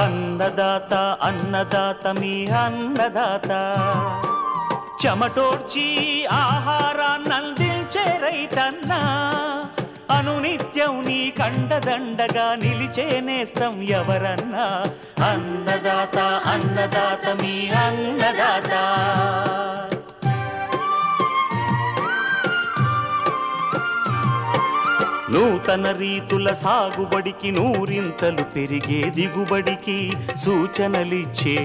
అన్నదాత అన్నదాత మీ అన్నదాత చెమటోడ్చి ఆహారాన్నందించే రైతన్నా అనునిత్యం నీ కండదండగా నిలిచే నేస్తం ఎవరన్నా అన్నదాత అన్నదాత మీ అన్నదాత నూతన రీతుల సాగుబడికి నూరింతలు పెరిగే దిగుబడికి సూచనలిచ్చే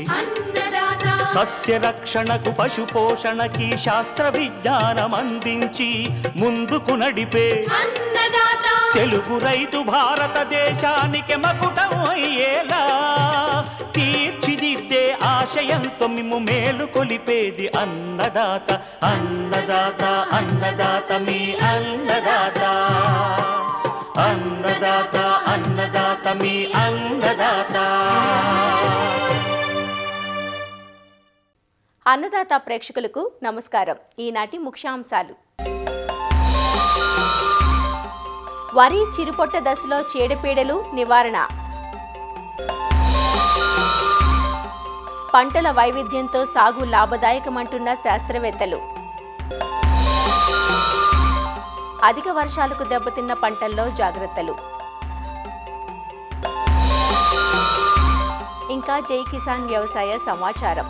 సస్య రక్షణకు పశు పోషణకి శాస్త్ర విజ్ఞానం అందించి ముందుకు నడిపే తెలుగు రైతు భారతదేశానికి మకుటం అయ్యేలా తీర్చిదిద్దే ఆశయంతో మిమ్ము మేలు కొలిపేది అన్నదాత అన్నదాత అన్నదాత మీ అన్నదాత అన్నదాత అన్నదాత మీ అన్నదాత. అన్నదాత ప్రేక్షకులకు నమస్కారం. ఈనాటి ముఖ్యాంశాలు: వరి చిరుపొట్ట దశలో చీడపీడలు నివారణ, పంటల వైవిధ్యంతో సాగు లాభదాయకమంటున్న శాస్త్రవేత్తలు, అధిక వర్షాలకు దెబ్బతిన్న పంటల్లో జాగ్రత్తలు, ఇంకా జై కిసాన్ వ్యవసాయ సమాచారం.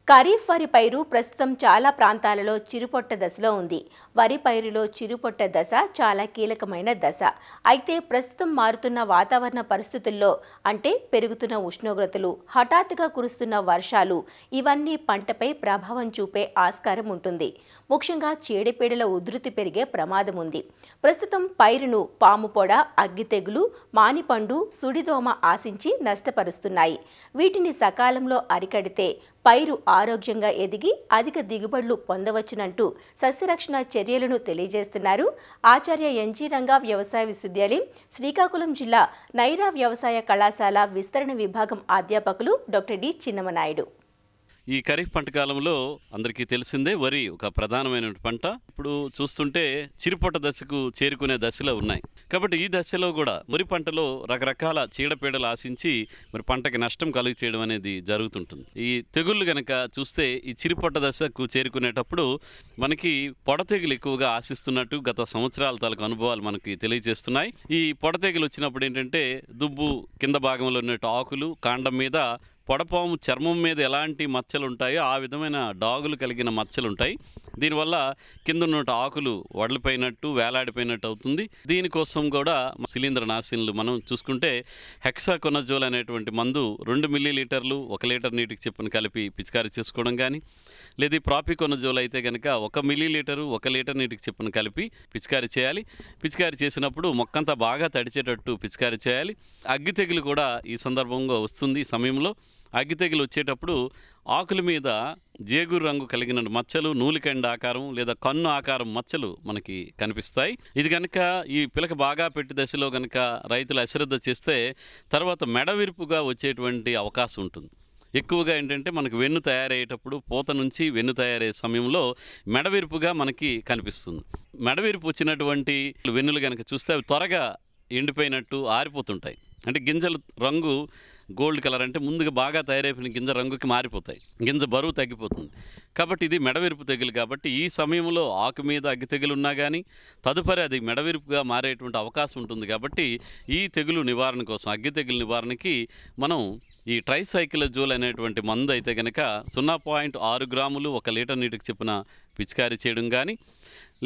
ఖరీఫ్ వరి పైరు ప్రస్తుతం చాలా ప్రాంతాలలో చిరుపొట్ట దశలో ఉంది. వరి పైరులో చిరుపొట్ట దశ చాలా కీలకమైన దశ. అయితే ప్రస్తుతం మారుతున్న వాతావరణ పరిస్థితుల్లో, అంటే పెరుగుతున్న ఉష్ణోగ్రతలు, హఠాత్తుగా కురుస్తున్న వర్షాలు, ఇవన్నీ పంటపై ప్రభావం చూపే ఆస్కారం ఉంటుంది. ముఖ్యంగా చీడపీడల ఉధృతి పెరిగే ప్రమాదం ఉంది. ప్రస్తుతం పైరును పాము పొడ, అగ్గి తెగులు, మానిపండు, సుడిదోమ ఆశించి నష్టపరుస్తున్నాయి. వీటిని సకాలంలో అరికడితే పైరు ఆరోగ్యంగా ఎదిగి అధిక దిగుబడులు పొందవచ్చునంటూ సస్యరక్షణ చర్యలను తెలియజేస్తున్నారు ఆచార్య ఎన్జీ రంగా వ్యవసాయ విశ్వవిద్యాలయం, శ్రీకాకుళం జిల్లా నైరా వ్యవసాయ కళాశాల విస్తరణ విభాగం అధ్యాపకులు డాక్టర్ డి చిన్నమనాయుడు. ఈ ఖరీఫ్ పంట కాలంలో అందరికీ తెలిసిందే వరి ఒక ప్రధానమైన పంట. ఇప్పుడు చూస్తుంటే చిరుపొట్ట దశకు చేరుకునే దశలో ఉన్నాయి. కాబట్టి ఈ దశలో కూడా వరి పంటలో రకరకాల చీడపీడలు ఆశించి మరి పంటకి నష్టం కలుగు చేయడం అనేది జరుగుతుంటుంది. ఈ తెగుళ్ళు గనక చూస్తే ఈ చిరుపొట్ట దశకు చేరుకునేటప్పుడు మనకి పొడ తెగులు ఎక్కువగా ఆశిస్తున్నట్టు గత సంవత్సరాల తాలూకు అనుభవాలు మనకి తెలియజేస్తున్నాయి. ఈ పొడ తెగులు వచ్చినప్పుడు ఏంటంటే దుబ్బు కింద భాగంలో ఉన్నట్టు ఆకులు, కాండం మీద పొడపాము చర్మం మీద ఎలాంటి మచ్చలు ఉంటాయో ఆ విధమైన డాగులు కలిగిన మచ్చలు ఉంటాయి. దీనివల్ల కింద ఉన్న ఆకులు వడలిపోయినట్టు, వేలాడిపోయినట్టు అవుతుంది. దీనికోసం కూడా శిలీంద్రనాశినులు మనం చూసుకుంటే హెక్సాకొనజోల్ అనేటువంటి మందు 2 మిల్లీలీటర్లు 1 లీటర్ నీటికి చెప్పున కలిపి పిచికారీ చేసుకోవడం కానీ, లేదా ప్రాపికొనజోల్ అయితే కనుక 1 మిల్లీలీటరు 1 లీటర్ నీటికి చెప్పున కలిపి పిచికారీ చేయాలి. పిచికారీ చేసినప్పుడు మొక్కంతా బాగా తడిచేటట్టు పిచికారీ చేయాలి. అగ్గి తెగులు కూడా ఈ సందర్భంగా వస్తుంది. ఈ సమయంలో అగ్గి తెగులు వచ్చేటప్పుడు ఆకుల మీద జేగురు రంగు కలిగిన మచ్చలు, నూలికండ ఆకారం లేదా కన్ను ఆకారం మచ్చలు మనకి కనిపిస్తాయి. ఇది కనుక ఈ పిలక బాగా పెట్టి దశలో కనుక రైతులు అశ్రద్ధ చేస్తే తర్వాత మెడవిరుపుగా వచ్చేటువంటి అవకాశం ఉంటుంది. ఎక్కువగా ఏంటంటే మనకు వెన్ను తయారయ్యేటప్పుడు పూత నుంచి వెన్ను తయారయ్యే సమయంలో మెడవిరుపుగా మనకి కనిపిస్తుంది. మెడవిరుపు వచ్చినటువంటి వెన్నులు కనుక చూస్తే అవి త్వరగా ఎండిపోయినట్టు ఆరిపోతుంటాయి. అంటే గింజల రంగు గోల్డ్ కలర్, అంటే ముందుగా బాగా తయారైపోయిన గింజ రంగుకి మారిపోతాయి, గింజ బరువు తగ్గిపోతుంది. కాబట్టి ఇది మెడవిరుపు తెగులు. కాబట్టి ఈ సమయంలో ఆకు మీద అగ్గి తెగులు ఉన్నా కానీ తదుపరి అది మెడవిరుపుగా మారేటువంటి అవకాశం ఉంటుంది. కాబట్టి ఈ తెగులు నివారణ కోసం, అగ్గి తెగులు నివారణకి మనం ఈ ట్రైసైక్లోజోల్ అనేటువంటి మందు అయితే కనుక 0.6 గ్రాములు 1 లీటర్ నీటికి చొప్పున పిచికారీ చేయడం కానీ,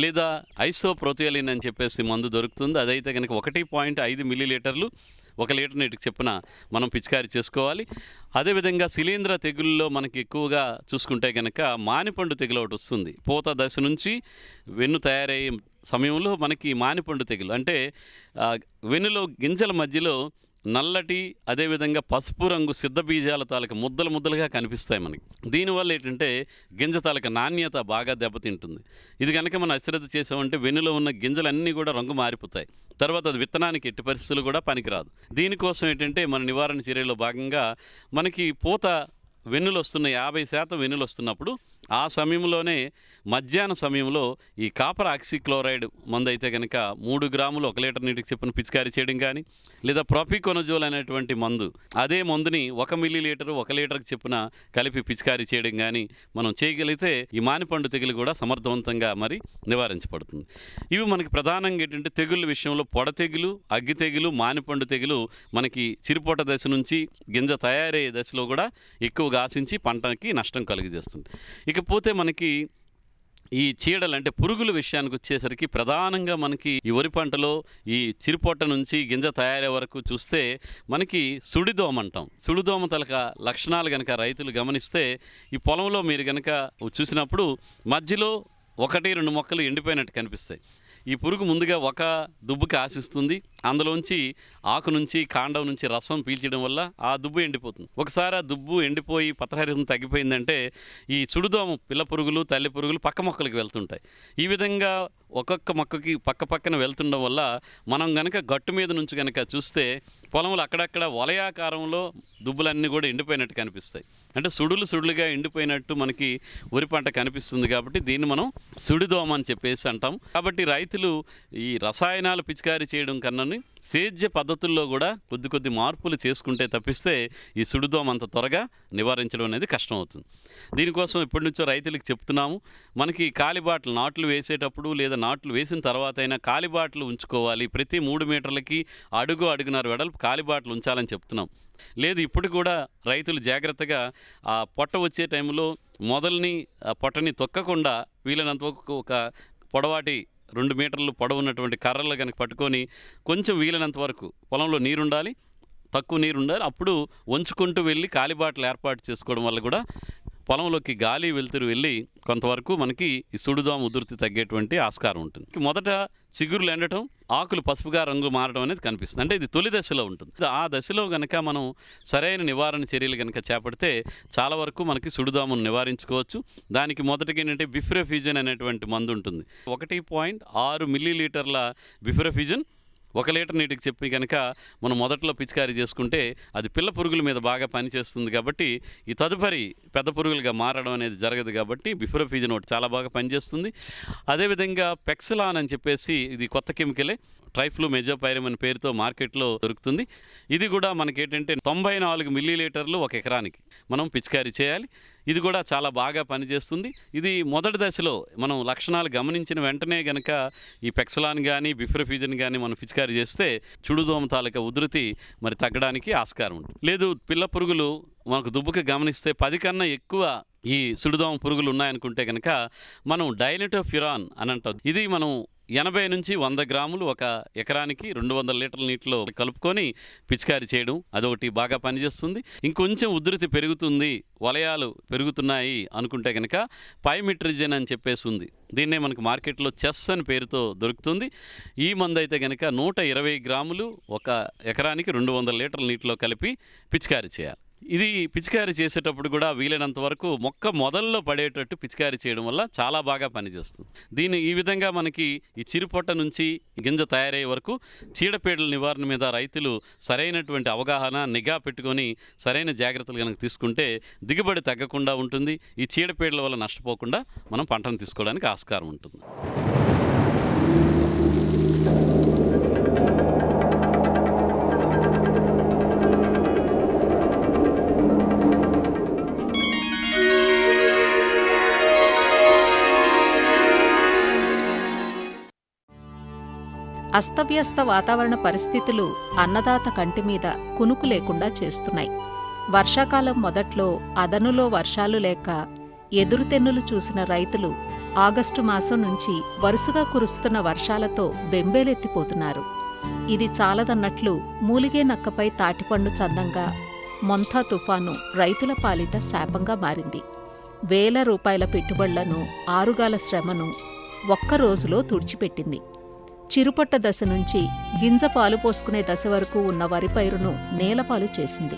లేదా ఐసోప్రోథియోలిన్ అని చెప్పేసి మందు దొరుకుతుంది. అదైతే కనుక 1.5 మిల్లీలీటర్లు 1 లీటర్ నీటికి చెప్పున మనం పిచికారీ చేసుకోవాలి. అదేవిధంగా శిలీంద్ర తెగుల్లో మనకి ఎక్కువగా చూసుకుంటే కనుక మానిపండు తెగులు ఒకటి వస్తుంది. పూత దశ నుంచి వెన్ను తయారయ్యే సమయంలో మనకి మానిపండు తెగులు, అంటే వెన్నులో గింజల మధ్యలో నల్లటి అదేవిధంగా పసుపు రంగు సిద్ధ బీజాల తాలూకు ముద్దలుగా కనిపిస్తాయి మనకి. దీనివల్ల ఏంటంటే గింజ తాలూకు నాణ్యత బాగా దెబ్బతింటుంది. ఇది కనుక మనం అశ్రద్ధ చేసామంటే వెన్నులో ఉన్న గింజలన్నీ కూడా రంగు మారిపోతాయి. తర్వాత అది విత్తనానికి ఎట్టి పరిస్థితులు కూడా పనికిరాదు. దీనికోసం ఏంటంటే మన నివారణ చర్యల్లో భాగంగా మనకి పూత వెన్నులు వస్తున్న 50% వెన్నులు వస్తున్నప్పుడు ఆ సమయంలోనే మధ్యాహ్న సమయంలో ఈ కాపర్ ఆక్సిక్లోరైడ్ మందు అయితే కనుక 3 గ్రాములు 1 లీటర్ నీటికి చెప్పిన పిచికారీ చేయడం కానీ, లేదా ప్రొపికొనజోల్ అనేటువంటి మందు అదే మందుని 1 మిల్లీలీటరు 1 లీటర్కి చెప్పిన కలిపి పిచికారీ చేయడం కానీ మనం చేయగలిగితే ఈ మానిపండు తెగులు కూడా సమర్థవంతంగా మరి నివారించబడుతుంది. ఇవి మనకి ప్రధానంగా ఏంటంటే తెగుళ్ళ విషయంలో పొడ తెగులు, అగ్గి తెగులు, మానిపండు తెగులు మనకి చిరుపొట్ట దశ నుంచి గింజ తయారయ్యే దశలో కూడా ఎక్కువగా ఆశించి పంటకి నష్టం కలుగజేస్తుంది. ఇకపోతే మనకి ఈ చీడలు అంటే పురుగుల విషయానికి వచ్చేసరికి ప్రధానంగా మనకి ఈ వరి పంటలో ఈ చిరుపొట్ట నుంచి గింజ తయారయ్యే వరకు చూస్తే మనకి సుడిదోమ అంటాం. సుడిదోమ తలక లక్షణాలు కనుక రైతులు గమనిస్తే ఈ పొలంలో మీరు కనుక చూసినప్పుడు మధ్యలో 1-2 మొక్కలు ఎండిపోయినట్టు కనిపిస్తాయి. ఈ పురుగు ముందుగా ఒక దుబ్బుకి ఆశిస్తుంది, అందులోంచి ఆకు నుంచి కాండం నుంచి రసం పీల్చడం వల్ల ఆ దుబ్బు ఎండిపోతుంది. ఒకసారి ఆ దుబ్బు ఎండిపోయి పత్రహరితం తగ్గిపోయిందంటే ఈ సుడిదోమ పిల్ల పురుగులు, తల్లి పురుగులు పక్క మొక్కలకి వెళ్తుంటాయి. ఈ విధంగా ఒక్కొక్క మొక్కకి పక్కన వెళ్తుండడం వల్ల మనం కనుక గట్టు మీద నుంచి కనుక చూస్తే పొలంలో అక్కడక్కడ వలయాకారంలో దుబ్బులన్నీ కూడా ఎండిపోయినట్టు కనిపిస్తాయి. అంటే సుడులుగా ఎండిపోయినట్టు మనకి వరి పంట కనిపిస్తుంది. కాబట్టి దీన్ని మనం సుడిదోమ అని చెప్పేసి అంటాం. కాబట్టి రైతులు ఈ రసాయనాలు పిచికారీ చేయడం కన్నా సేద్య పద్ధతుల్లో కూడా కొద్ది మార్పులు చేసుకుంటే తప్పిస్తే ఈ సుడిదోమ అంత త్వరగా నివారించడం అనేది కష్టం అవుతుంది. దీనికోసం ఇప్పటి నుంచో రైతులకు చెప్తున్నాము. మనకి కాలిబాటలు నాట్లు వేసేటప్పుడు లేదా నాట్లు వేసిన తర్వాత అయినా కాలిబాటలు ఉంచుకోవాలి. ప్రతి 3 మీటర్లకి అడుగున్నర వెడల్పు కాలిబాటలు ఉంచాలని చెప్తున్నాం. లేదు ఇప్పుడు కూడా రైతులు జాగ్రత్తగా ఆ పొట్ట వచ్చే టైంలో మొదల్ని పొట్టని తొక్కకుండా వీలైనంత ఒక పొడవాటి 2 మీటర్లు పొడవున్నటువంటి కర్రలు కనుక పట్టుకొని కొంచెం వీలైనంత వరకు పొలంలో నీరుండాలి, తక్కువ నీరు ఉండాలి, అప్పుడు వంచుకుంటూ వెళ్ళి కాలిబాటలు ఏర్పాటు చేసుకోవడం వల్ల కూడా పొలంలోకి గాలి వెలుతురు వెళ్ళి కొంతవరకు మనకి ఈ సుడిదోమ ఉధృతి తగ్గేటువంటి ఆస్కారం ఉంటుంది. మొదట చిగురులు ఎండటం, ఆకులు పసుపుగా రంగు మారడం అనేది కనిపిస్తుంది. అంటే ఇది తొలి దశలో ఉంటుంది. ఆ దశలో కనుక మనం సరైన నివారణ చర్యలు కనుక చేపడితే చాలా వరకు మనకి సుడిదోమను నివారించుకోవచ్చు. దానికి మొదటిగా ఏంటంటే బిఫ్రెఫ్యూజన్ అనేటువంటి మందు ఉంటుంది. 1.6 మిల్లీలీటర్ల బిఫ్రెఫ్యూజన్ 1 లీటర్ నీటికి చెప్పి కనుక మనం మొదట్లో పిచికారీ చేసుకుంటే అది పిల్ల పురుగుల మీద బాగా పనిచేస్తుంది. కాబట్టి ఈ తదుపరి పెద్ద పురుగులుగా మారడం అనేది జరగదు. కాబట్టి బిఫ్రెఫ్యూజన్ ఒకటి చాలా బాగా పనిచేస్తుంది. అదేవిధంగా పెక్సలాన్ అని చెప్పేసి ఇది కొత్త కెమికలే, ట్రైఫ్లూమెజోపైరిమ్ అనే పేరుతో మార్కెట్లో దొరుకుతుంది. ఇది కూడా మనకేంటంటే 94 మిల్లీలీటర్లు 1 ఎకరానికి మనం పిచికారీ చేయాలి. ఇది కూడా చాలా బాగా పనిచేస్తుంది. ఇది మొదటి దశలో మనం లక్షణాలు గమనించిన వెంటనే కనుక ఈ పెక్సలాన్ కానీ బిఫ్రెఫ్యూజన్ కానీ మనం పిచికారీ చేస్తే చుడుదోమ తాలూకా ఉధృతి మరి తగ్గడానికి ఆస్కారం ఉంటుంది. లేదు పిల్ల పురుగులు మనకు దుబ్బుకి గమనిస్తే 10 కన్నా ఎక్కువ ఈ సుడిదోమ పురుగులు ఉన్నాయనుకుంటే కనుక మనం డైనటోఫ్యురాన్ అని అంటాం. ఇది మనం 80 నుంచి 100 గ్రాములు 1 ఎకరానికి 200 లీటర్ల నీటిలో కలుపుకొని పిచికారీ చేయడం అదొకటి బాగా పనిచేస్తుంది. ఇంకొంచెం ఉధృతి పెరుగుతుంది, వలయాలు పెరుగుతున్నాయి అనుకుంటే కనుక పైమిట్రిజన్ అని చెప్పేసి ఉంది. దీన్నే మనకు మార్కెట్లో చెస్ అని పేరుతో దొరుకుతుంది. ఈ మందు అయితే కనుక 120 గ్రాములు 1 ఎకరానికి 200 లీటర్ల నీటిలో కలిపి పిచికారీ చేయాలి. ఇది పిచికారీ చేసేటప్పుడు కూడా వీలైనంత వరకు మొక్క మొదల్లో పడేటట్టు పిచికారీ చేయడం వల్ల చాలా బాగా పనిచేస్తుంది. దీన్ని ఈ విధంగా మనకి ఈ చిరుపొట్ట నుంచి గింజ తయారయ్యే వరకు చీడపీడల నివారణ మీద రైతులు సరైనటువంటి అవగాహన, నిఘా పెట్టుకొని సరైన జాగ్రత్తలు కనుక తీసుకుంటే దిగుబడి తగ్గకుండా ఉంటుంది. ఈ చీడపీడల వల్ల నష్టపోకుండా మనం పంటను తీసుకోవడానికి ఆస్కారం ఉంటుంది. అస్తవ్యస్త వాతావరణ పరిస్థితులు అన్నదాత కంటి మీద కునుకు లేకుండా చేస్తున్నాయి. వర్షాకాలం మొదట్లో అదనులో వర్షాలు లేక ఎదురుతెన్నులు చూసిన రైతులు ఆగస్టు మాసం నుంచి వరుసగా కురుస్తున్న వర్షాలతో బెంబేలెత్తిపోతున్నారు. ఇది చాలదన్నట్లు మూలిగే నక్కపై తాటిపండు చందంగా మొంతా తుఫాను రైతుల పాలిట శాపంగా మారింది. వేల రూపాయల పెట్టుబడులను, ఆరుగాల శ్రమను ఒక్క రోజులో తుడిచిపెట్టింది. చిరుపొట్ట దశ నుంచి గింజ పాలు పోసుకునే దశ వరకు ఉన్న వరి పైరును నేలపాలు చేసింది.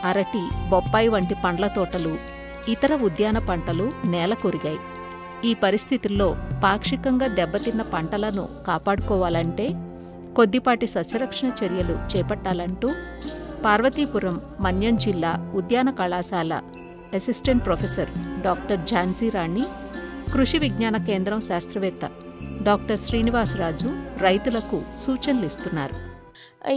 అరటి, బొప్పాయి వంటి పండ్ల తోటలు, ఇతర ఉద్యాన పంటలు నేల కొరిగాయి. ఈ పరిస్థితుల్లో పాక్షికంగా దెబ్బతిన్న పంటలను కాపాడుకోవాలంటే కొద్దిపాటి సస్యరక్షణ చర్యలు చేపట్టాలంటూ పార్వతీపురం మన్యం జిల్లా ఉద్యాన కళాశాల అసిస్టెంట్ ప్రొఫెసర్ డాక్టర్ ఝాన్సీ రాణి, కృషి విజ్ఞాన కేంద్రం శాస్త్రవేత్త డాక్టర్ శ్రీనివాసరాజు రైతులకు సూచనలిస్తున్నారు.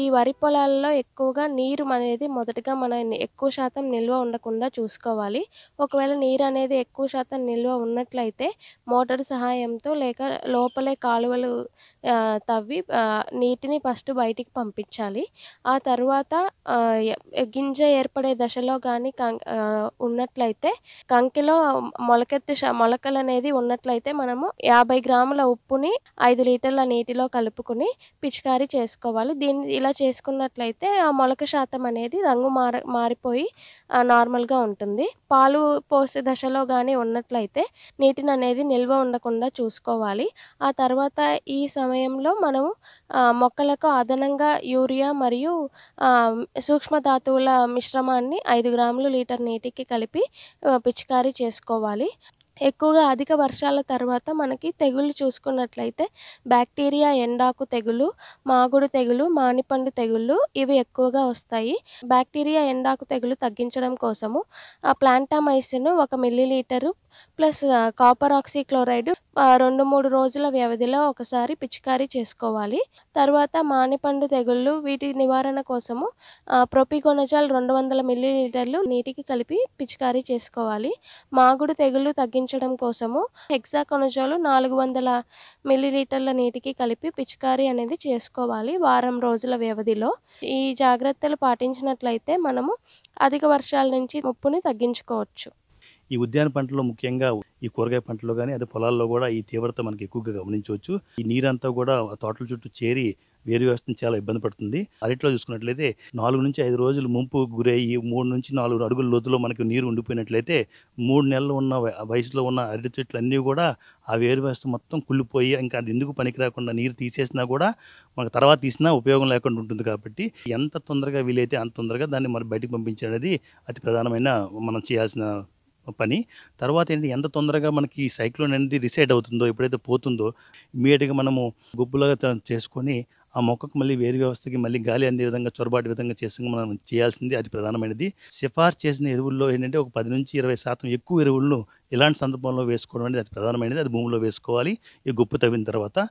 ఈ వరి పొలాల్లో ఎక్కువగా నీరు అనేది మొదటగా మనం ఎక్కువ శాతం నిల్వ ఉండకుండా చూసుకోవాలి. ఒకవేళ నీరు అనేది ఎక్కువ శాతం నిల్వ ఉన్నట్లయితే మోటార్ సహాయంతో లేక లోపలే కాలువలు తవ్వి నీటిని ఫస్ట్ బయటికి పంపించాలి. ఆ తర్వాత గింజ ఏర్పడే దశలో కానీ ఉన్నట్లయితే కంకిలో మొలకలు అనేది ఉన్నట్లయితే మనము 50 గ్రాముల ఉప్పుని 5 లీటర్ల నీటిలో కలుపుకుని పిచికారీ చేసుకోవాలి. దీన్ని ఇలా చేసుకున్నట్లయితే ఆ మొలక శాతం అనేది రంగు మారిపోయి నార్మల్గా ఉంటుంది. పాలు పోసే దశలో కానీ ఉన్నట్లయితే నీటిని అనేది నిల్వ ఉండకుండా చూసుకోవాలి. ఆ తర్వాత ఈ సమయంలో మనము మొక్కలకు అదనంగా యూరియా మరియు సూక్ష్మ ధాతువుల మిశ్రమాన్ని 5 గ్రాములు లీటర్ నీటికి కలిపి పిచికారీ చేసుకోవాలి. ఎక్కువగా అధిక వర్షాల తర్వాత మనకి తెగుళ్ళు చూసుకున్నట్లయితే బ్యాక్టీరియా ఎండాకు తెగులు, మాగుడు తెగులు, మానిపండు తెగుళ్ళు ఇవి ఎక్కువగా వస్తాయి. బ్యాక్టీరియా ఎండాకు తెగులు తగ్గించడం కోసము plantamycin 1 millilitre plus copper oxychloride 2-3 రోజుల వ్యవధిలో ఒకసారి పిచికారీ చేసుకోవాలి. తర్వాత మానిపండు తెగుళ్ళు వీటి నివారణ కోసము ప్రొపికోనజాల్ 200 మిల్లీలీటర్లు నీటికి కలిపి పిచికారీ చేసుకోవాలి. మాగుడు తెగుళ్ళు తగ్గించడం కోసము హెక్సాకొనజోల్ 400 మిల్లీలీటర్ల నీటికి కలిపి పిచికారీ అనేది చేసుకోవాలి వారం రోజుల వ్యవధిలో. ఈ జాగ్రత్తలు పాటించినట్లయితే మనము అధిక వర్షాల నుంచి ముప్పుని తగ్గించుకోవచ్చు. ఈ ఉద్యాన పంటలో ముఖ్యంగా ఈ కూరగాయ పంటలో కానీ అదే పొలాల్లో కూడా ఈ తీవ్రత మనకి ఎక్కువగా గమనించవచ్చు. ఈ నీరంతా కూడా తోటల చుట్టూ చేరి వేరు వ్యవస్థను చాలా ఇబ్బంది పడుతుంది. అరటిలో చూసుకున్నట్లయితే 4 నుంచి 5 రోజులు ముంపు గురయ్యి 3 నుంచి 4 అడుగుల లోతులో మనకు నీరు ఉండిపోయినట్లయితే 3 నెలలు ఉన్న వయసులో ఉన్న అరటి చెట్లు అన్నీ కూడా ఆ వేరు వ్యవస్థ మొత్తం కుళ్ళిపోయి ఇంకా అది ఎందుకు పనికి రాకుండా నీరు తీసేసినా కూడా మనకు తర్వాత తీసినా ఉపయోగం లేకుండా ఉంటుంది. కాబట్టి ఎంత తొందరగా వీలైతే అంత తొందరగా దాన్ని మరి బయటకు పంపించేది అతి ప్రధానమైన మనం చేయాల్సిన పని. తర్వాత ఏంటి, ఎంత తొందరగా మనకి ఈ సైక్లోన్ అనేది రిసైడ్ అవుతుందో, ఎప్పుడైతే పోతుందో ఇమ్మీడియట్గా మనము గుబ్బులుగా చేసుకొని ఆ మొక్కకు మళ్ళీ వేరు వ్యవస్థకి మళ్ళీ గాలి అందే విధంగా చొరబాటు విధంగా చేసి మనం చేయాల్సింది అతి ప్రధానమైనది. సిఫార్సు చేసిన ఎరువుల్లో ఏంటంటే ఒక 10 నుంచి 20% ఎక్కువ ఎరువులను ఇలాంటి సందర్భంలో వేసుకోవడం అనేది అతి ప్రధానమైనది. అది భూమిలో వేసుకోవాలి. ఈ గుప్పు తవ్విన తర్వాత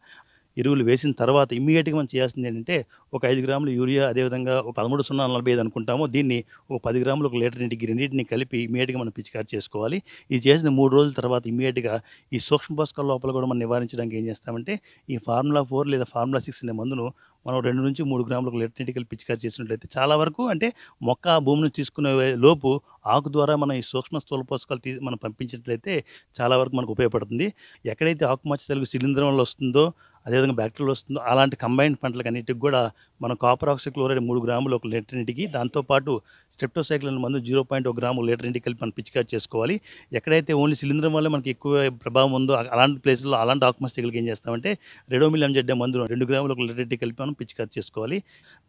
ఎరువులు వేసిన తర్వాత ఇమ్మీడియట్గా మనం చేయాల్సింది ఏంటంటే ఒక 5 గ్రాములు యూరియా, అదేవిధంగా ఒక 13,045 అనుకుంటాము, దీన్ని ఒక 10 గ్రాములు 1 లీటర్ నీటికి రెండింటిని కలిపి ఇమ్మీడియట్గా మనం పిచికారీ చేసుకోవాలి. ఇది చేసిన 3 రోజుల తర్వాత ఇమ్మీడియట్గా ఈ సూక్ష్మ పోషకాల లోపల కూడా మనం నివారించడానికి ఏం చేస్తామంటే ఈ ఫార్ములా 4 లేదా ఫార్ములా 6 అనే మందును మనం 2 నుంచి 3 గ్రాములు 1 లీటర్ నీటికి పిచికారీ చేసినట్లయితే చాలా వరకు అంటే మొక్క భూమి నుంచి తీసుకునే లోపు ఆకు ద్వారా మనం ఈ సూక్ష్మ స్థూల పోషకాలు మనం పంపించినట్లయితే చాలా వరకు మనకు ఉపయోగపడుతుంది. ఎక్కడైతే ఆకుమచ్చ తెలుగు శిలీంధ్రం వల్ల వస్తుందో, అదేవిధంగా బ్యాక్టీరియల్ వస్తుందో అలాంటి కంబైన్డ్ పంటలకు అన్నిటికి కూడా మనం కాపర్ ఆక్సీక్లోరైడ్ 3 గ్రాములు 1 లీటర్ నీటికి, దాంతోపాటు స్టెప్టోసైక్లిన్ మందు 0.1 గ్రాము 1 లీటర్ నీటికి కలిపి మనం పిచికారీ చేసుకోవాలి. ఎక్కడైతే ఓన్లీ శిలీంధ్రం వల్ల మనకి ఎక్కువ ప్రభావం ఉందో అలాంటి ప్లేస్లో అలాంటి ఆకుమచ్చ తెగులకి ఏం చేస్తామంటే రెడోమిల్ ఎంజెడ్ మందు 2 గ్రాములు 1 లీటర్ నీటికి కలిపి మనం పిచికారీ చేసుకోవాలి.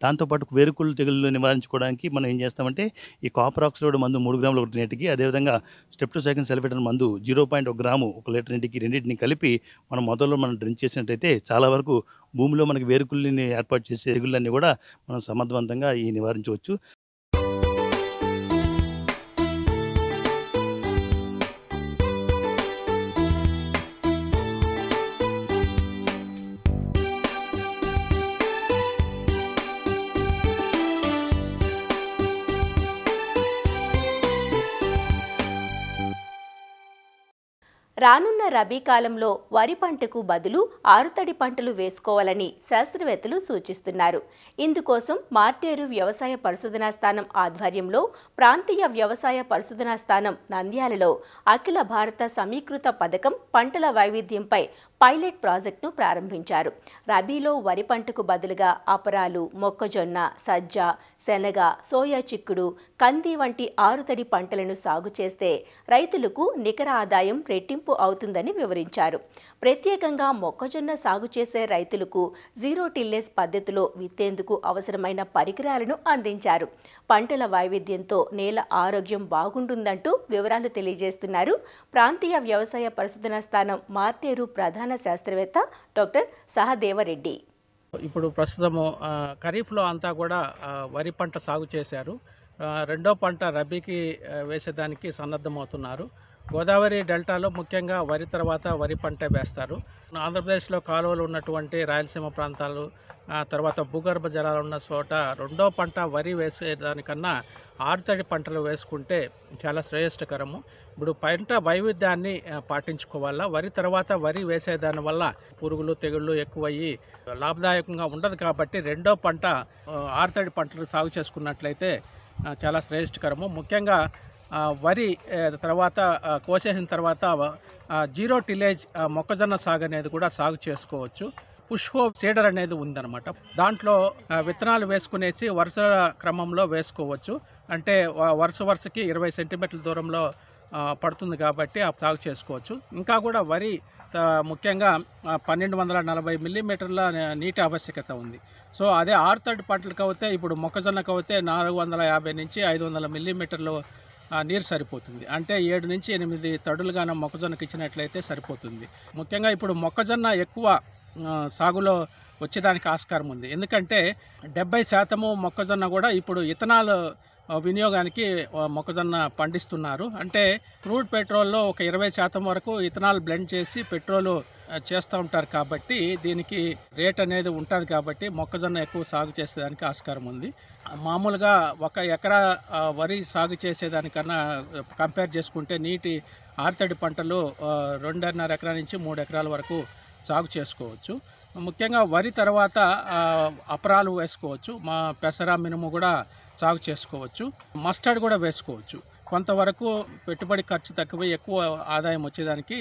దాంతోపాటు వేరుకుళ్ళు తెగుళ్ళు నివారించుకోవడానికి మనం ఏం చేస్తామంటే ఈ కాపర్ ఆక్సైడ్ మందు 3 గ్రాములు 1 నీటికి, అదేవిధంగా స్టెప్టోసైక్లిన్ సల్ఫేట్ మందు 0.1 గ్రాము 1 లీటర్ నీటికి రెండింటిని కలిపి మనం మొదల్లో మనం డ్రింక్ చేసినట్టయితే చాలా వరకు భూమిలో మనకి వేరుకుళ్ళని ఏర్పాటు చేసే తెగుళ్ళన్నీ కూడా మనం సమర్థవంతంగా నివారించవచ్చు. రానున్న రబీ కాలంలో వరి పంటకు బదులు ఆరుతడి పంటలు వేసుకోవాలని శాస్త్రవేత్తలు సూచిస్తున్నారు. ఇందుకోసం మార్టేరు వ్యవసాయ పరిశోధనా స్థానం ఆధ్వర్యంలో ప్రాంతీయ వ్యవసాయ పరిశోధనా స్థానం నంద్యాలలో అఖిల భారత సమీకృత పథకం పంటల వైవిధ్యంపై పైలట్ ప్రాజెక్టును ప్రారంభించారు. రబీలో వరి పంటకు బదులుగా అపరాలు, మొక్కజొన్న, సజ్జ, శనగ, సోయా చిక్కుడు, కంది వంటి ఆరుతడి పంటలను సాగు చేస్తే రైతులకు నికర ఆదాయం రెట్టింపు అవుతుందని వివరించారు. ప్రత్యేకంగా మొక్కజొన్న సాగు చేసే రైతులకు జీరో టిల్లేజ్ పద్ధతిలో విత్తేందుకు అవసరమైన పరికరాలను అందించారు. పంటల వైవిధ్యంతో నేల ఆరోగ్యం బాగుంటుందంటూ వివరాలు తెలియజేస్తున్నారు ప్రాంతీయ వ్యవసాయ పరిశోధనా స్థానం మార్నేరు ప్రధాన శాస్త్రవేత్త డాక్టర్ సహదేవరెడ్డి. ఇప్పుడు ప్రస్తుతము ఖరీఫ్లో అంతా కూడా వరి పంట సాగు చేశారు. రెండో పంట రబీకి వేసేదానికి సన్నద్ధమవుతున్నారు. గోదావరి డెల్టాలో ముఖ్యంగా వరి తర్వాత వరి పంట వేస్తారు. ఆంధ్రప్రదేశ్లో కాలువలు ఉన్నటువంటి రాయలసీమ ప్రాంతాలు, తర్వాత భూగర్భ జలాలు ఉన్న చోట రెండో పంట వరి వేసేదానికన్నా ఆరుతడి పంటలు వేసుకుంటే చాలా శ్రేయస్కరము. ఇప్పుడు పంట వైవిధ్యాన్ని పాటించుకోవాలా. వరి తర్వాత వరి వేసేదాని వల్ల పురుగులు తెగుళ్ళు ఎక్కువయ్యి లాభదాయకంగా ఉండదు. కాబట్టి రెండో పంట ఆరుతడి పంటలు సాగు చేసుకున్నట్లయితే చాలా శ్రేయస్కరము. ముఖ్యంగా వరి తర్వాత కోసేసిన తర్వాత జీరో టిలేజ్ మొక్కజొన్న సాగు అనేది కూడా సాగు చేసుకోవచ్చు. పుష్పో సీడర్ అనేది ఉందన్నమాట. దాంట్లో విత్తనాలు వేసుకునేసి వరుస క్రమంలో వేసుకోవచ్చు. అంటే వరుసకి 20 సెంటీమీటర్ల దూరంలో పడుతుంది కాబట్టి సాగు చేసుకోవచ్చు. ఇంకా కూడా వరి ముఖ్యంగా 1240 మిల్లీమీటర్ల నీటి ఆవశ్యకత ఉంది. సో అదే ఆరుతడి పంటలకు అయితే ఇప్పుడు మొక్కజొన్నకు అయితే 450 నుంచి 500 మిల్లీమీటర్లు నీరు సరిపోతుంది. అంటే 7 నుంచి 8 తడులుగానే మొక్కజొన్నకి ఇచ్చినట్లయితే సరిపోతుంది. ముఖ్యంగా ఇప్పుడు మొక్కజొన్న ఎక్కువ సాగులో వచ్చేదానికి ఆస్కారం ఉంది. ఎందుకంటే 70% మొక్కజొన్న కూడా ఇప్పుడు ఇథనాల్ వినియోగానికి మొక్కజొన్న పండిస్తున్నారు. అంటే క్రూడ్ పెట్రోల్లో ఒక 20% వరకు ఇథనాల్ బ్లెండ్ చేసి పెట్రోలు చేస్తూ ఉంటారు. కాబట్టి దీనికి రేట్ అనేది ఉంటుంది. కాబట్టి మొక్కజొన్న ఎక్కువ సాగు చేసేదానికి ఆస్కారం ఉంది. మామూలుగా 1 ఎకరా వరి సాగు చేసేదానికన్నా కంపేర్ చేసుకుంటే నీటి ఆరుతడి పంటలు 2.5 ఎకరా నుంచి 3 ఎకరాల వరకు సాగు చేసుకోవచ్చు. ముఖ్యంగా వరి తర్వాత అపరాలు వేసుకోవచ్చు. పెసర, మినుము కూడా సాగు చేసుకోవచ్చు. మస్టర్డ్ కూడా వేసుకోవచ్చు. కొంతవరకు పెట్టుబడి ఖర్చు తక్కువ, ఎక్కువ ఆదాయం వచ్చేదానికి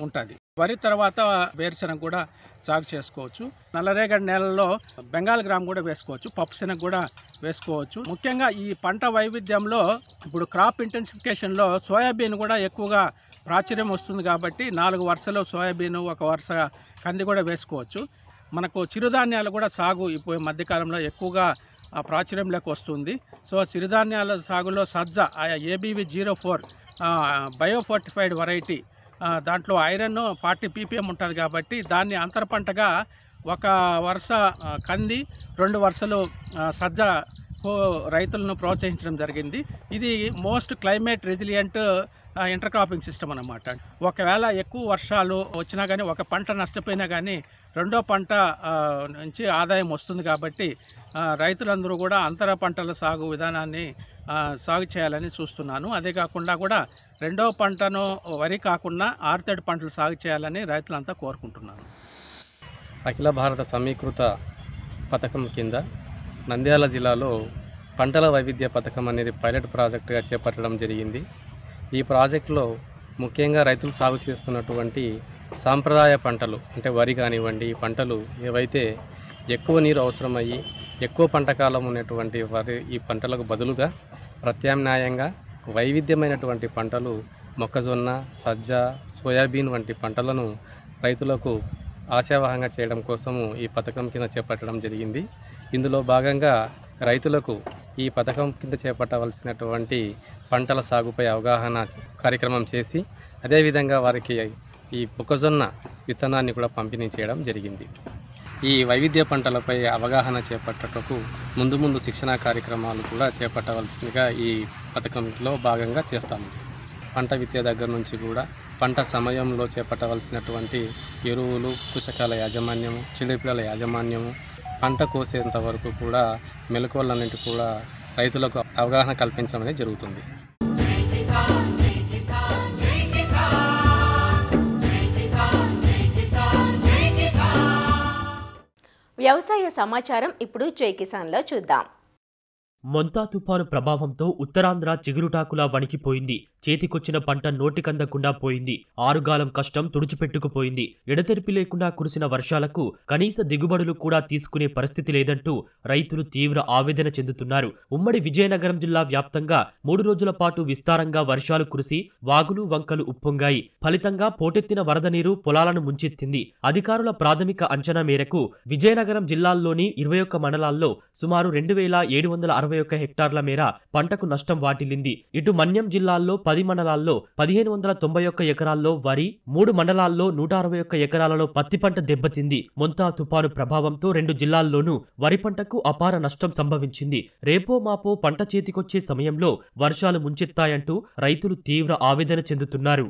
ఉంటుంది. వరి తర్వాత వేరుశెనగ కూడా సాగు చేసుకోవచ్చు. నల్లరేగడి నేలల్లో బెంగాల్ గ్రామ్ కూడా వేసుకోవచ్చు. పప్పు శనగ కూడా వేసుకోవచ్చు. ముఖ్యంగా ఈ పంట వైవిధ్యంలో ఇప్పుడు క్రాప్ ఇంటెన్సిఫికేషన్లో సోయాబీన్ కూడా ఎక్కువగా ప్రాచుర్యం వస్తుంది. కాబట్టి 4 వరుసలో సోయాబీన్, 1 వరుస కంది కూడా వేసుకోవచ్చు. మనకు చిరుధాన్యాలు కూడా సాగు ఇప్పుడు మధ్యకాలంలో ఎక్కువగా ప్రాచుర్యంలోకి వస్తుంది. సో చిరుధాన్యాల సాగులో సజ్జ ABV 04 బయోఫోర్టిఫైడ్ వెరైటీ, దాంట్లో ఐరన్ 40 ppm ఉంటుంది. కాబట్టి దాన్ని అంతర పంటగా 1 వరుస కంది, 2 వరుసలు సజ్జ రైతులను ప్రోత్సహించడం జరిగింది. ఇది most climate resilient inter cropping system అన్నమాట. ఒకవేళ ఎక్కువ వర్షాలు వచ్చినా కానీ, ఒక పంట నష్టపోయినా కానీ రెండో పంట నుంచి ఆదాయం వస్తుంది. కాబట్టి రైతులందరూ కూడా అంతర పంటల సాగు విధానాన్ని సాగు చేయాలని చూస్తున్నాను. అదే కాకుండా కూడా రెండో పంటను వరి కాకుండా ఆరుతడి పంటలు సాగు చేయాలని రైతులంతా కోరుకుంటున్నాను. అఖిల భారత సమీకృత పథకం కింద నంద్యాల జిల్లాలో పంటల వైవిధ్య పథకం అనేది పైలట్ ప్రాజెక్టుగా చేపట్టడం జరిగింది. ఈ ప్రాజెక్టులో ముఖ్యంగా రైతులు సాగు చేస్తున్నటువంటి సాంప్రదాయ పంటలు అంటే వరి కానివ్వండి, ఈ పంటలు ఏవైతే ఎక్కువ నీరు అవసరమయ్యి ఎక్కువ పంట కాలం ఉన్నటువంటి ఈ పంటలకు బదులుగా ప్రత్యామ్నాయంగా వైవిధ్యమైనటువంటి పంటలు మొక్కజొన్న, సజ్జ, సోయాబీన్ వంటి పంటలను రైతులకు ఆశావహంగా చేయడం కోసము ఈ పథకం కింద చేపట్టడం జరిగింది. ఇందులో భాగంగా రైతులకు ఈ పథకం కింద చేపట్టవలసినటువంటి పంటల సాగుపై అవగాహన కార్యక్రమం చేసి అదేవిధంగా వారికి ఈ మొక్కజొన్న విత్తనాన్ని కూడా పంపిణీ చేయడం జరిగింది. ఈ వైవిధ్య పంటలపై అవగాహన చేపట్టటకు ముందు శిక్షణా కార్యక్రమాలు కూడా చేపట్టవలసిందిగా ఈ పథకంలో భాగంగా చేస్తాము. పంట విత్తే దగ్గర నుంచి కూడా పంట సమయంలో చేపట్టవలసినటువంటి ఎరువులు, పోషకాల యాజమాన్యము, చిలిపిల యాజమాన్యము, పంట కోసేంత వరకు కూడా మెలకువలన్నింటి కూడా రైతులకు అవగాహన కల్పించడం అనేది జరుగుతుంది. వ్యవసాయ సమాచారం ఇప్పుడు జై కిసాన్లో చూద్దాం. మొంతా తుపాను ప్రభావంతో ఉత్తరాంధ్ర చిగురుటాకులా వణికిపోయింది. చేతికొచ్చిన పంట నోటికందకుండా పోయింది. ఆరుగాలం కష్టం తుడిచిపెట్టుకుపోయింది. ఎడతెరిపి లేకుండా కురిసిన వర్షాలకు కనీస దిగుబడులు కూడా తీసుకునే పరిస్థితి లేదంటూ రైతులు తీవ్ర ఆవేదన చెందుతున్నారు. ఉమ్మడి విజయనగరం జిల్లా వ్యాప్తంగా 3 రోజుల పాటు విస్తారంగా వర్షాలు కురిసి వాగులు వంకలు ఉప్పొంగాయి. ఫలితంగా పోటెత్తిన వరద నీరు పొలాలను ముంచెత్తింది. అధికారుల ప్రాథమిక అంచనా మేరకు విజయనగరం జిల్లాల్లోని 21 మండలాల్లో సుమారు 2761 హెక్టార్ల మేర పంటకు నష్టం వాటిల్లింది. ఇటు మన్యం జిల్లాల్లో 10 మండలాల్లో 1591 ఎకరాల్లో వరి, 3 మండలాల్లో 161 ఎకరాలలో పత్తి పంట దెబ్బతింది. మొంతా తుపాను ప్రభావంతో 2 జిల్లాల్లోనూ వరి పంటకు అపార నష్టం సంభవించింది. రేపో మాపో పంట చేతికొచ్చే సమయంలో వర్షాలు ముంచెత్తాయంటూ రైతులు తీవ్ర ఆవేదన చెందుతున్నారు.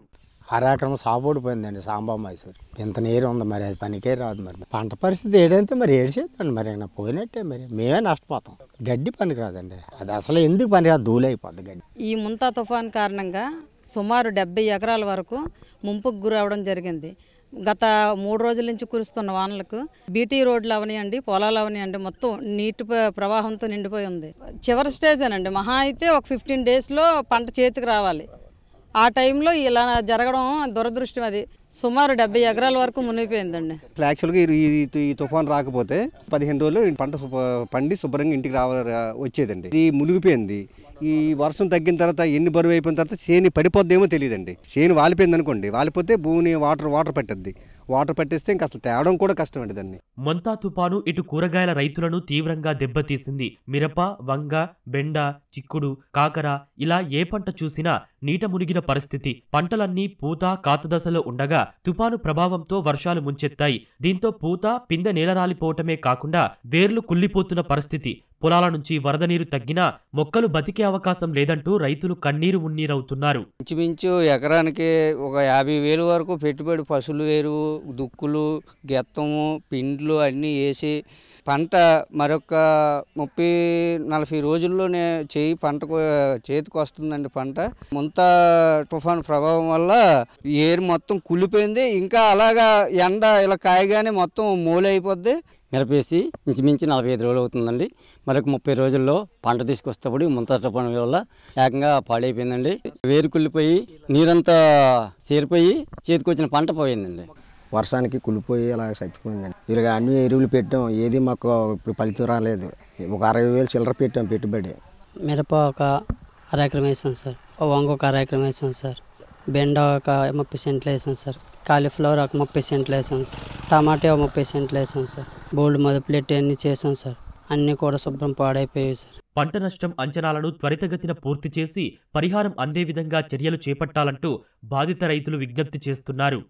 అరాక్రమం సాబోడిపోయిందండి సాంబాబు మైసూరు. ఇంత నీరు ఉంది, మరి అది పనికే రాదు. మరి పంట పరిస్థితి ఏడంతే మరి ఏడ్చేద్దండి. మరి పోయినట్టే, మరి మేమే నష్టపోతాం. గడ్డి పనికి రాదండి, అది అసలు ఎందుకు పనిరాదు, ధూళైపోద్ది గడ్డి. ఈ ముంతా తుఫాన్ కారణంగా సుమారు 70 ఎకరాల వరకు ముంపుకు గురవడం జరిగింది. గత 3 రోజుల నుంచి కురుస్తున్న వానలకు బీటీ రోడ్లు అవనియండి, పొలాలు అవనియండి, మొత్తం నీటి ప్రవాహంతో నిండిపోయి ఉంది. చివరి స్టేజేనండి, మహా అయితే ఒక 15 డేస్లో పంట చేతికి రావాలి. ఆ టైంలో ఇలా జరగడం దురదృష్టం. అది సుమారు 70 ఎకరాల వరకు మునిగిపోయిందండి. యాక్చువల్గా ఈ తుఫాన్ రాకపోతే 15 రోజులు పంట పండి శుభ్రంగా ఇంటికి వచ్చేదండి. ఇది మునిగిపోయింది. ఈ వర్షం తగ్గిన తర్వాత ఎన్ని బరువు అయిపోయిన తర్వాత చేని పడిపోద్దేమో తెలియదండి. చేను వాలిపోయింది అనుకోండి, వాలిపోతే భూమిని వాటర్ పట్టద్ది. వాటర్ పట్టేస్తే ఇంకా అసలు తేవడం కూడా కష్టం అండి దాన్ని. మొంతా తుపాను ఇటు కూరగాయల రైతులను తీవ్రంగా దెబ్బతీసింది. మిరప, వంగ, బెండ, చిక్కుడు, కాకర ఇలా ఏ పంట చూసినా నీట మునిగిన పరిస్థితి. పంటలన్నీ పూత కాత దశలో ఉండగా తుపాను ప్రభావంతో వర్షాలు ముంచెత్తాయి. దీంతో పూత పిందె నేలరాలిపోవటమే కాకుండా వేర్లు కుళ్లిపోతున్న పరిస్థితి. పొలాల నుంచి వరద నీరు తగ్గినా మొక్కలు బతికే అవకాశం లేదంటూ రైతులు కన్నీరు మున్నీరవుతున్నారు. ఇంచుమించు ఎకరానికి ఒక 50,000 వరకు పెట్టుబడి, పశువులు వేరు, దుక్కులు, గెత్తము, పిండ్లు అన్నీ వేసి పంట మరొక 30-40 రోజుల్లోనే పంటకు చేతికి వస్తుందండి. పంట ముంతా తుఫాన్ ప్రభావం వల్ల ఏరు మొత్తం కుళ్ళిపోయింది. ఇంకా అలాగా ఎండ ఇలా కాయగానే మొత్తం మూలైపోద్ది. మిరపేసి ఇంచుమించు 45 రోజులు అవుతుందండి. మరొక 30 రోజుల్లో పంట తీసుకొస్తేప్పుడు ముంతా తుఫాను వల్ల ఏకంగా పాడైపోయిందండి. వేరు కుళ్ళిపోయి నీరంతా చేరిపోయి చేతికొచ్చిన పంట పోయిందండి. వర్షానికి కుళ్ళిపోయి అలా చచ్చిపోయిందండి. ఇలాగ అన్ని ఎరువులు పెట్టాం, ఏది మాకు ఇప్పుడు ఫలితం రాలేదు. ఒక 60,000 చిల్లర పెట్టాం పెట్టుబడి. మిరప ఒక 1/2 ఎకరం వేసాం సార్, వంగ ఒక 1/2 ఎకరం వేసాం సార్, బెండ ఒక 30 సెంట్లు వేసాం సార్, కాలీఫ్లవర్ ఒక 30 సెంట్లు వేసాం సార్, టమాటా 30 సెంట్లు వేసాం సార్, బోల్డ్ మొదలుపెట్టి అన్నీ చేసాం సార్. అన్నీ కూడా శుభ్రం పాడైపోయాయి సార్. పంట నష్టం అంచనాలను త్వరితగతిన పూర్తి చేసి పరిహారం అందే విధంగా చర్యలు చేపట్టాలంటూ బాధిత రైతులు విజ్ఞప్తి చేస్తున్నారు.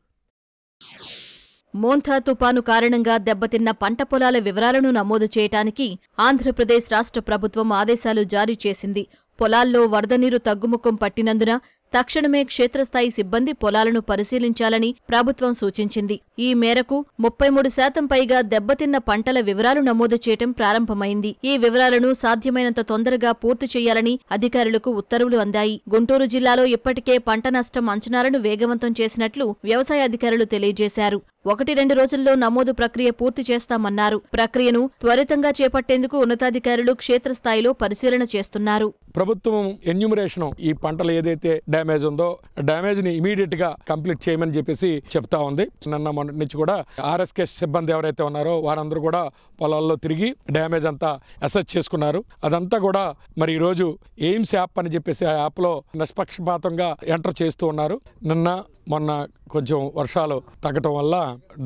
మోంతా తుపాను కారణంగా దెబ్బతిన్న పంట పొలాల వివరాలను నమోదు చేయటానికి ఆంధ్రప్రదేశ్ రాష్ట్ర ప్రభుత్వం ఆదేశాలు జారీ చేసింది. పొలాల్లో వరద నీరు తగ్గుముఖం పట్టినందున తక్షణమే క్షేత్రస్థాయి సిబ్బంది పొలాలను పరిశీలించాలని ప్రభుత్వం సూచించింది. ఈ మేరకు 33% పైగా దెబ్బతిన్న పంటల వివరాలు నమోదు చేయటం ప్రారంభమైంది. ఈ వివరాలను సాధ్యమైనంత తొందరగా పూర్తి చేయాలని అధికారులకు ఉత్తర్వులు అందాయి. గుంటూరు జిల్లాలో ఇప్పటికే పంట నష్టం అంచనాలను వేగవంతం చేసినట్లు వ్యవసాయ అధికారులు తెలియజేశారు. 1-2 రోజుల్లో నమోదు ప్రక్రియ పూర్తి చేస్తామన్నారు. ప్రక్రియను త్వరితంగా చేపట్టేందుకు ఉన్నతాధికారులు క్షేత్రస్థాయిలో పరిశీలన చేస్తున్నారు. ప్రభుత్వం ఎన్యూమరేషన్ ఈ పంటలు ఏదైతే డ్యామేజ్ ఉందో డ్యామేజ్ ని ఇమీడియట్ గా కంప్లీట్ చేయమని చెప్పేసి చెప్తా ఉంది. నిన్న మొన్నటి నుంచి కూడా ఆర్ఎస్కే సిబ్బంది ఎవరైతే ఉన్నారో వారందరూ కూడా పొలాల్లో తిరిగి డ్యామేజ్ అంతా అసెస్ చేసుకున్నారు. అదంతా కూడా మరి ఈ రోజు ఎయిమ్స్ యాప్ అని చెప్పేసి ఆ యాప్ లో నిష్పక్షపాతంగా ఎంటర్ చేస్తూ ఉన్నారు. నిన్న మొన్న కొంచెం వర్షాలు తగ్గటం వల్ల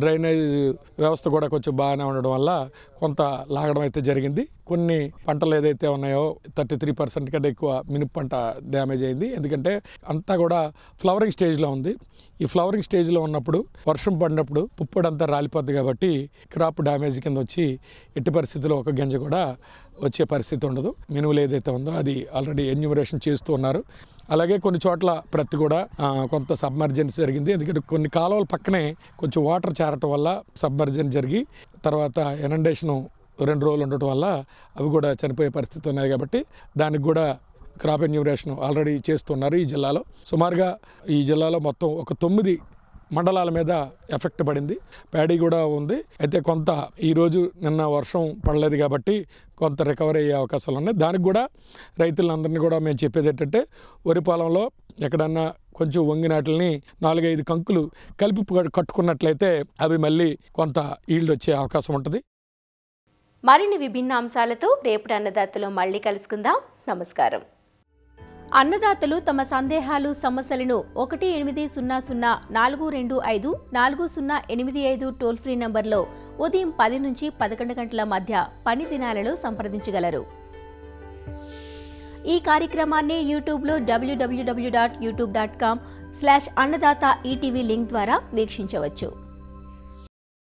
డ్రైనేజ్ వ్యవస్థ కూడా కొంచెం బాగానే ఉండడం వల్ల కొంత లాగడం అయితే జరిగింది. కొన్ని పంటలు ఏదైతే ఉన్నాయో 33% కంటే ఎక్కువ మినుపు పంట డ్యామేజ్ అయింది. ఎందుకంటే అంతా కూడా ఫ్లవరింగ్ స్టేజ్లో ఉంది. ఈ ఫ్లవరింగ్ స్టేజ్లో ఉన్నప్పుడు వర్షం పడినప్పుడు పుప్పొడంతా రాలిపోద్ది కాబట్టి క్రాప్ డ్యామేజ్ కింద వచ్చి ఎట్టి పరిస్థితుల్లో ఒక గింజ కూడా వచ్చే పరిస్థితి ఉండదు. మినుములు ఏదైతే ఉందో అది ఆల్రెడీ ఎన్యూమరేషన్ చేస్తూ ఉన్నారు. అలాగే కొన్ని చోట్ల ప్రతి కూడా కొంత సబ్మర్జెన్స్ జరిగింది. ఎందుకంటే కొన్ని కాలువల పక్కనే కొంచెం వాటర్ చేరటం వల్ల సబ్మర్జెన్స్ జరిగి తర్వాత ఎనండేషను 2 రోజులు ఉండటం వల్ల అవి కూడా చనిపోయే పరిస్థితి ఉన్నాయి. కాబట్టి దానికి కూడా క్రాప్ ఎన్యూమరేషన్ ఆల్రెడీ చేస్తున్నారు. ఈ జిల్లాలో సుమారుగా ఈ జిల్లాలో మొత్తం ఒక 9 మండలాల మీద ఎఫెక్ట్ పడింది. ప్యాడీ కూడా ఉంది. అయితే కొంత ఈరోజు నిన్న వర్షం పడలేదు కాబట్టి కొంత రికవరీ అయ్యే అవకాశాలు ఉన్నాయి. దానికి కూడా రైతులందరినీ కూడా మేము చెప్పేది ఏంటంటే వరి పొలంలో ఎక్కడన్నా కొంచెం వంగినాటిని 4-5 కంకులు కలిపి కట్టుకున్నట్లయితే అవి మళ్ళీ కొంత ఈల్డ్ వచ్చే అవకాశం ఉంటుంది. మరిన్ని విభిన్న అంశాలతో రేపటి అన్నదాతలో మళ్ళీ కలుసుకుందాం. నమస్కారం. అన్నదాతలు తమ సందేహాలు సమస్యలను 1800-425-4085 టోల్ ఫ్రీ నంబర్లో ఉదయం 10 నుంచి 11 గంటల మధ్య పని దినాలలో సంప్రదించగలరు. ఈ కార్యక్రమాన్ని యూట్యూబ్లో www.youtube.com/annadaata ETV లింక్ ద్వారా వీక్షించవచ్చు.